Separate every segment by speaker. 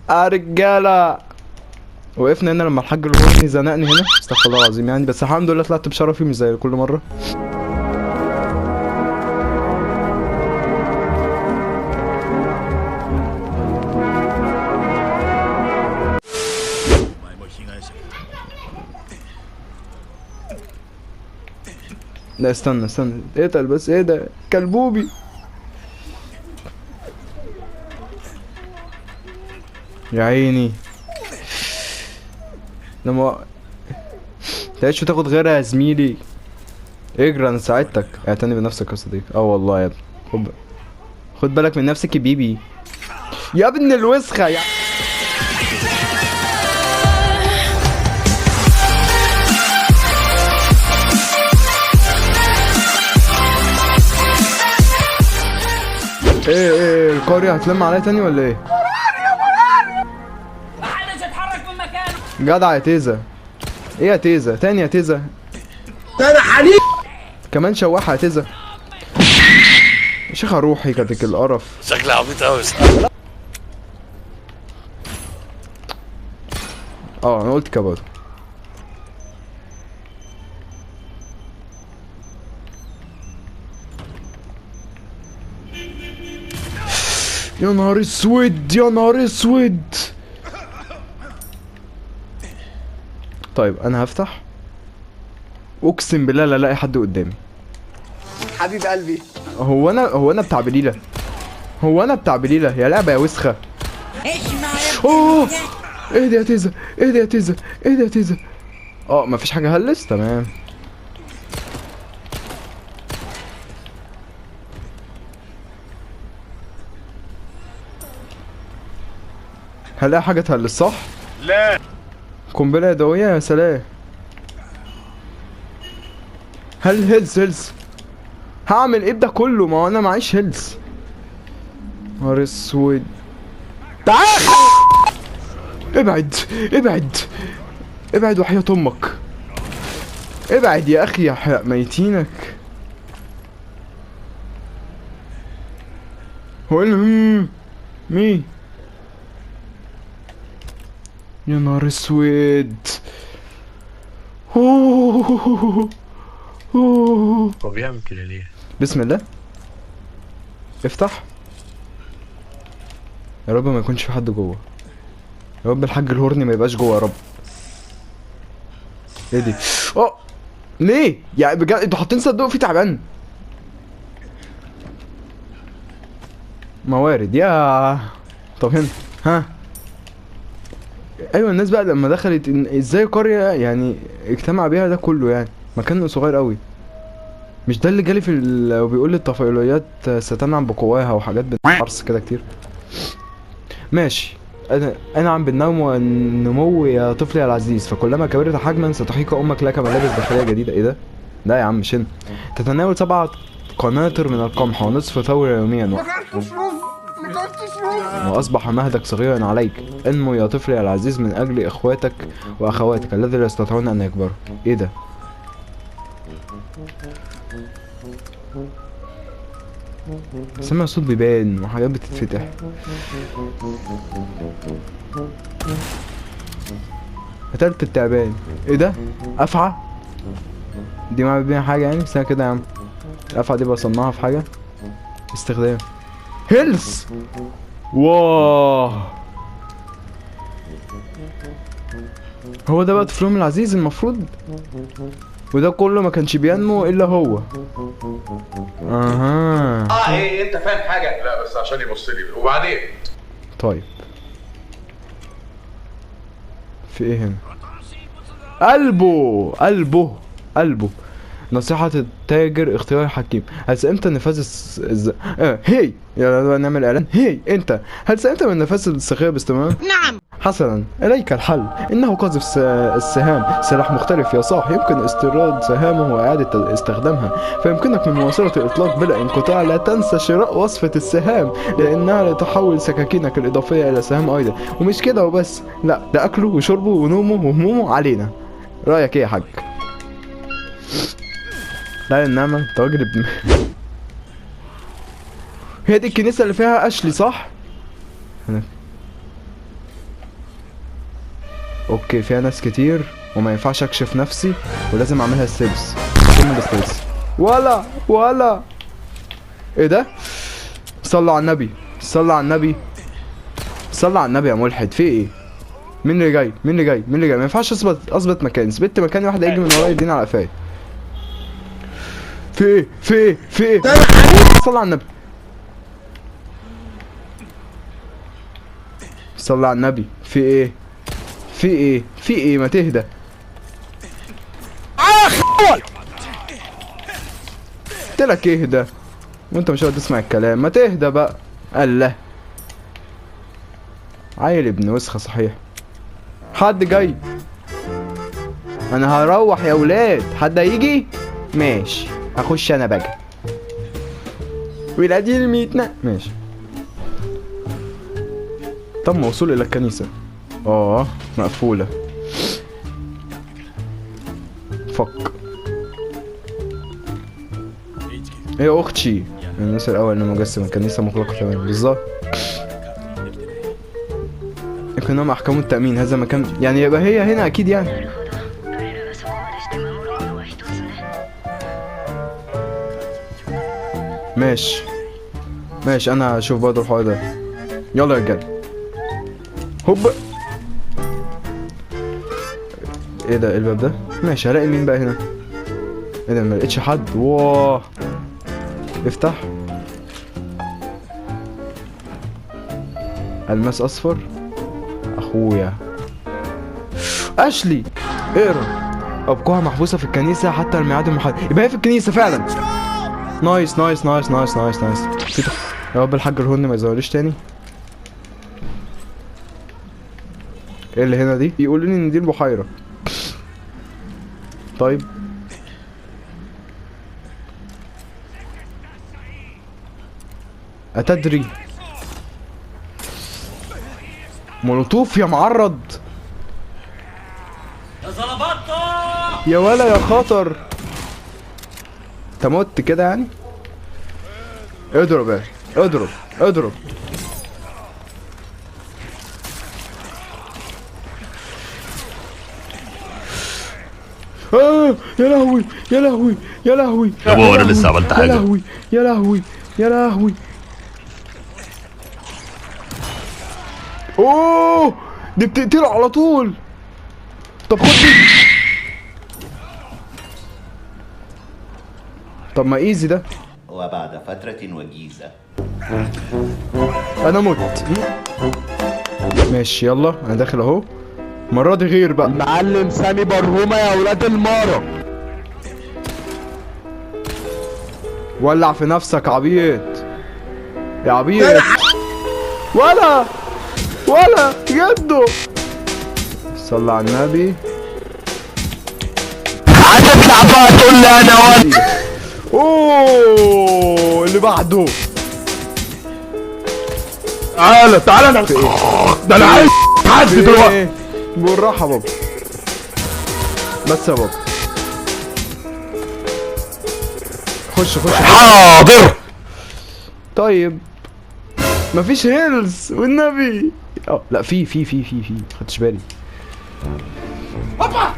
Speaker 1: يا رجاله. وقفنا هنا لما الحاج الهورني زنقني هنا، استغفر الله العظيم يعني، بس الحمد لله طلعت بشرفي مش زي كل مره. لا استنى استنى، اتقل بس، ايه ده كلبوبي. يا عيني لما تعيش وتاخد غيرها يا زميلي. اجري انا ساعدتك، اعتني بنفسك يا صديقي. اه والله يا ابني، خد بالك من نفسك يا بيبي يا ابن الوسخه يا ايه القرية هتلم عليا تاني ولا ايه؟
Speaker 2: محدش يتحرك من مكانه.
Speaker 1: جدع يا تيزا. ايه يا تيزا تاني يا تيزا؟
Speaker 3: انا حنين
Speaker 1: كمان شواحة يا تيزا. يا شيخة روحي كاتك القرف.
Speaker 4: شكلها عبيط قوي.
Speaker 1: اه انا قلت كده برضه. يا نهار اسود يا نهار اسود. طيب انا هفتح، اقسم بالله لا الاقي حد قدامي.
Speaker 3: حبيب قلبي.
Speaker 1: هو انا بتاع بليله، هو انا بتاع بليله يا لعبه يا وسخه. اوه اهدي يا تيزا، اهدي يا تيزا، اهدي يا تيزا. اه مفيش حاجه هلس، تمام. هلاقي حاجه تهلس صح؟
Speaker 4: لا
Speaker 1: قنبله يدويه يا سلام. هل هيلز هعمل ايه ده كله؟ ما هو انا معيش هيلز. نهار اسود. تعال ابعد ابعد ابعد وحياة امك، ابعد يا اخي يا ميتينك. هو ايه مين؟ يا نهار اسود.
Speaker 4: هو بيعمل كده ليه؟
Speaker 1: بسم الله افتح. يا رب ما يكونش في حد جوه، يا رب الحاج الهورني ما يبقاش جوه يا رب. ايه دي؟ اه ليه؟ يعني بجد انتوا حاطين صندوق فيه تعبان؟ موارد يا طب هنا ها. ايوه الناس بقى لما دخلت ازاي قرية يعني اجتمع بيها ده كله، يعني مكان صغير قوي. مش ده اللي جالي في وبيقول لي الطفيليات ستنعم بقواها وحاجات بالحرص كده كتير. ماشي. انعم بالنوم والنمو يا طفلي العزيز، فكلما كبرت حجما ستحيق امك لك ملابس داخليه جديده. ايه ده؟ لا يا عم شن. تتناول 7 قناطر من القمح ونصف ثور يوميا واصبح مهدك صغيرا عليك. انمو يا طفلي العزيز من اجل اخواتك واخواتك الذين لا يستطيعون ان يكبروا. ايه ده؟ سمع صوت بيبان وحاجات بتتفتح. قتلت التعبان. ايه ده؟ افعى دي ما بيها حاجه يعني؟ استنى كده يا عم، الافعى دي بصنعها في حاجه استخدام هيلث. واه هو ده بقى طفلهم العزيز المفروض، وده كله ما كانش بينمو الا هو. اها
Speaker 5: ايه انت فاهم حاجه؟ لا بس عشان يبص لي وبعدين.
Speaker 1: طيب في ايه هنا؟ قلبه نصيحة التاجر اختيار حكيم. هل سئمت النفاذ هي يلا نعمل اعلان. هي انت، هل سئمت من النفاذ الصاغية باستمرار؟
Speaker 2: نعم.
Speaker 1: حسنا اليك الحل. انه قاذف السهام سلاح مختلف يا صاح، يمكن استيراد سهامه واعادة استخدامها، فيمكنك من مواصلة الاطلاق بلا انقطاع. لا تنسى شراء وصفة السهام لانها لتحول سكاكينك الاضافية الى سهام ايضا. ومش كده وبس، لا ده اكله وشربه ونومه وهمومه علينا. رايك ايه يا حاج؟ لا النعمة انت راجل ابن هي دي الكنيسة اللي فيها اشلي صح؟ هنا اوكي فيها ناس كتير وما ينفعش اكشف نفسي ولازم اعملها ستيلز. كمل ستيلز. ولا ايه ده؟ صلوا على النبي، صلوا على النبي، صلوا على النبي يا ملحد. في ايه؟ مين اللي جاي؟ ما ينفعش اثبت مكاني. ثبت مكاني واحد هيجي من ورايا يديني على قفايا. في ايه؟ صلوا على النبي، صلوا على النبي. في ايه؟ ما تهدى. قلت لك اهدى وانت مش قادر تسمع الكلام. ما تهدى بقى. الله، عيل ابن وسخه صحيح. حد جاي؟ انا هروح يا ولاد. حد هيجي؟ ماشي هخش انا بقى. ولادي الميتنا ماشي. تم وصول الى الكنيسة. مقفولة. فك. ايه يا اختي؟ الناس الاول انه مجسم الكنيسة مغلقة تماما بالظبط. يكون احكام التأمين. هذا مكان يعني يبقى هي هنا اكيد يعني. ماشي انا هشوف برضه الحوار ده. يلا يا رجاله. هوب. ايه ده؟ الباب ده ماشي. هلاقي مين بقى هنا؟ ايه ده؟ ما لقيتش حد. واه افتح. الماس اصفر. اخويا اشلي. اقرا. ابقوها محبوسه في الكنيسه حتى الميعاد المحدد. يبقى هي في الكنيسه فعلا. نايس. يا رب الحاج الهن ما يظهرليش تاني. ايه اللي هنا دي؟ يقولوا لي ان دي البحيره. طيب اتدري؟ مولوتوف يا معرض.
Speaker 2: يا زلبطة
Speaker 1: يا ولا يا خطر. انت مت كده يعني؟ اضرب يا اضرب. يا لهوي
Speaker 4: يا ابو انا لسه عملت حاجه.
Speaker 1: يا لهوي. اوه دي بتقتله على طول. طب خد دي. طب ما ايزي ده.
Speaker 6: وبعد فترة وجيزة
Speaker 1: انا مت. ماشي يلا انا داخل اهو. المرة دي غير بقى.
Speaker 3: معلم سامي برهومة يا ولاد المارة.
Speaker 1: ولع في نفسك عبيط يا عبيط. ولا جدو. صلى على النبي.
Speaker 3: هتطلع بقى تقول لي انا ولد.
Speaker 1: اوه اللي بعده.
Speaker 5: تعالى ده انا عايز حد دلوقتي.
Speaker 1: بالراحة بابا. بس يا بابا. خش
Speaker 5: حاضر.
Speaker 1: طيب مفيش هيلز والنبي. لا في خدتش بالي. هوبا.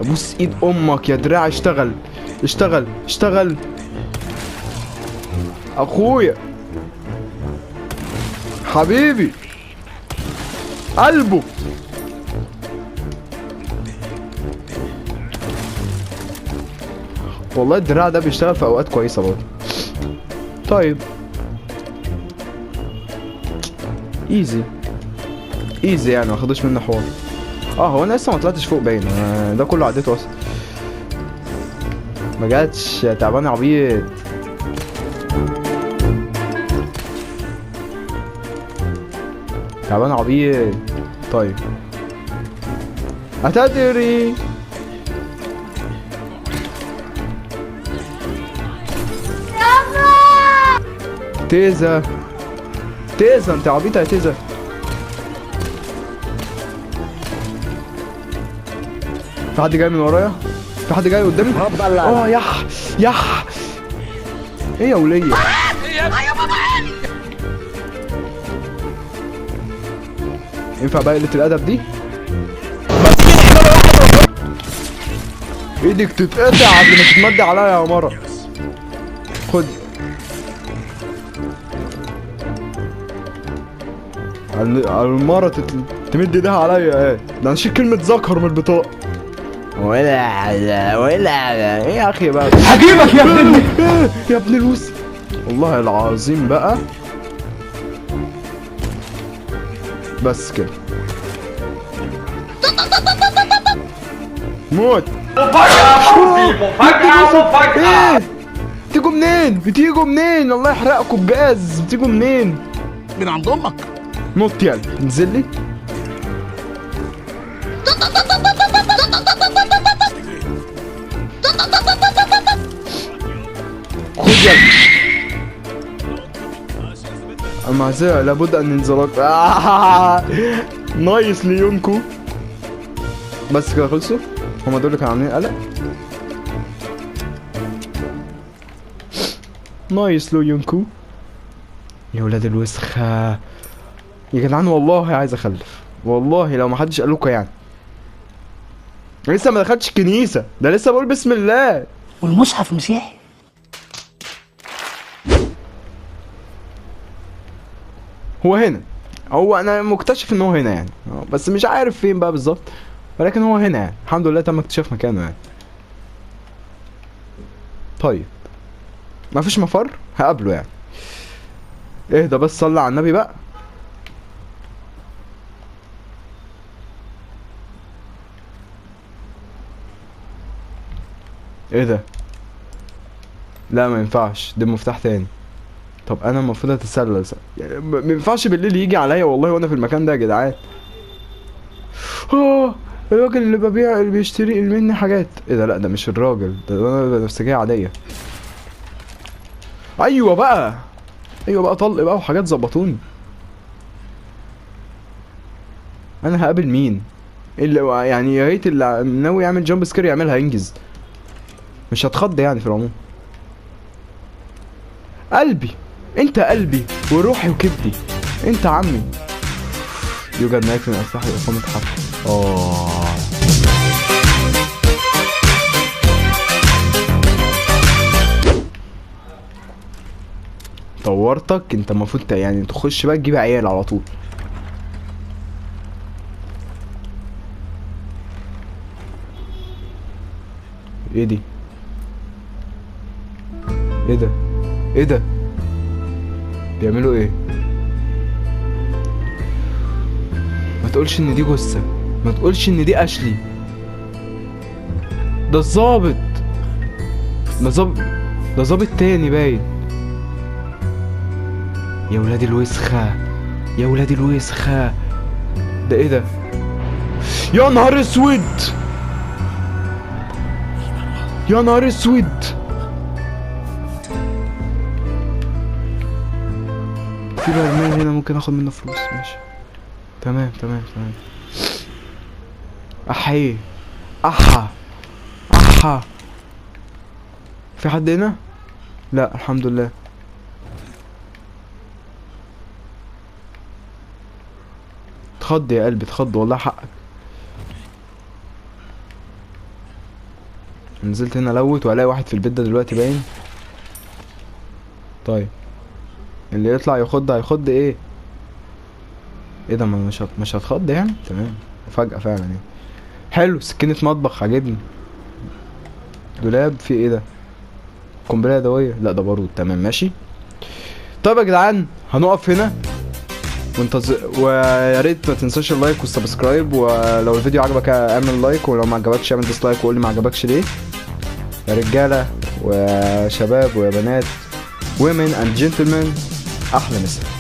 Speaker 1: ابوس ايد امك يا دراع. اشتغل اخويا حبيبي قلبه. والله الدراع ده بيشتغل في اوقات كويسه برضه. طيب ايزي يعني ما خدوش منه حوار. هو انا لسه ما طلعتش فوق باين. ده كله عديته اصلا. ما جاتش. تعبان يا عبيط. طيب اتدري؟ تيزا انت عبيطة يا تيزا. في حد جاي من ورايا؟ في حد جاي قدامي؟ يح ايه يا ولية؟ ينفع بقى قلة الادب دي؟ ايدك تتقطع قبل ما تتمد عليا يا مرة. خد على المرة تمد ايديها عليا. ايه ده؟ نشيل كلمة ذكر من البطاقة. ولا ايه يا اخي بقى؟
Speaker 5: هجيبك يا ابن
Speaker 1: يا ابن الوس، والله العظيم بقى. بس كده موت. ايه بتيجوا منين؟ بتيجوا منين؟ الله يحرقكم بجاز. بتيجوا منين؟
Speaker 3: من عند امك.
Speaker 1: نط يلا انزل لي. خد يلا. مع ذلك لابد ان ننزلك. نايس ليونكو. بس كده خلصوا. هما دول اللي كانوا عاملين قلق. نايس ليونكو. يا ولاد الوسخة يا جدعان، والله عايز اخلف والله لو ما حدش قال لكم يعني. لسه ما دخلتش الكنيسة، ده لسه بقول بسم الله.
Speaker 2: والمصحف مسيحي.
Speaker 1: هو هنا، هو انا مكتشف ان هو هنا يعني، بس مش عارف فين بقى بالظبط، ولكن هو هنا يعني. الحمد لله تم اكتشاف مكانه يعني. طيب ما فيش مفر، هقابله يعني. اهدى بس، صلي على النبي بقى. ايه ده؟ لا ما ينفعش، ده مفتاح تاني. طب انا المفروض اتسلل يعني، ما ينفعش بالليل يجي عليا والله وانا في المكان ده يا جدعان. الراجل اللي بيشتري مني حاجات. ايه ده؟ لا ده مش الراجل ده، انا بنفسجية عادية. ايوه بقى، ايوه بقى، طلق بقى وحاجات ظبطوني. انا هقابل مين؟ اللي يعني يا ريت اللي ناوي يعمل جامب سكير يعملها ينجز، مش هتخض يعني في العموم. قلبي انت، قلبي وروحي وكبدي انت عمي. يوجد نايف من اسلحه اقامه حفل. طورتك انت، المفروض يعني تخش بقى تجيب عيال على طول. ايه دي؟ ايه ده؟ ايه ده؟ بيعملوا ايه؟ ما تقولش ان دي جثة، ما تقولش ان دي اشلي. ده الظابط، ده ظابط تاني باين. يا ولاد الوسخة، يا ولاد الوسخة. ده ايه ده؟ يا نهار اسود، يا نهار اسود. في برميل هنا ممكن اخد منه فلوس. ماشي تمام تمام تمام. احيه احا احا. في حد هنا؟ لا الحمد لله. اتخض يا قلبي، اتخض والله حقك. نزلت هنا لوت والاقي واحد في البيت ده دلوقتي باين. طيب اللي يطلع يخض هيخض ايه؟ ايه ده؟ ما مش هتخض يعني. تمام، فجأة فعلا يعني. حلو، سكينة مطبخ عاجبني. دولاب فيه ايه ده؟ قنبلة يدوية؟ لا ده بارود. تمام ماشي. طيب يا جدعان هنقف هنا ويا ريت ما تنساش اللايك والسبسكرايب، ولو الفيديو عجبك اعمل لايك، ولو ما عجبكش اعمل ديسلايك وقول لي ما عجبكش ليه. يا رجاله وشباب ويا بنات، women and gentlemen، احلى مسا.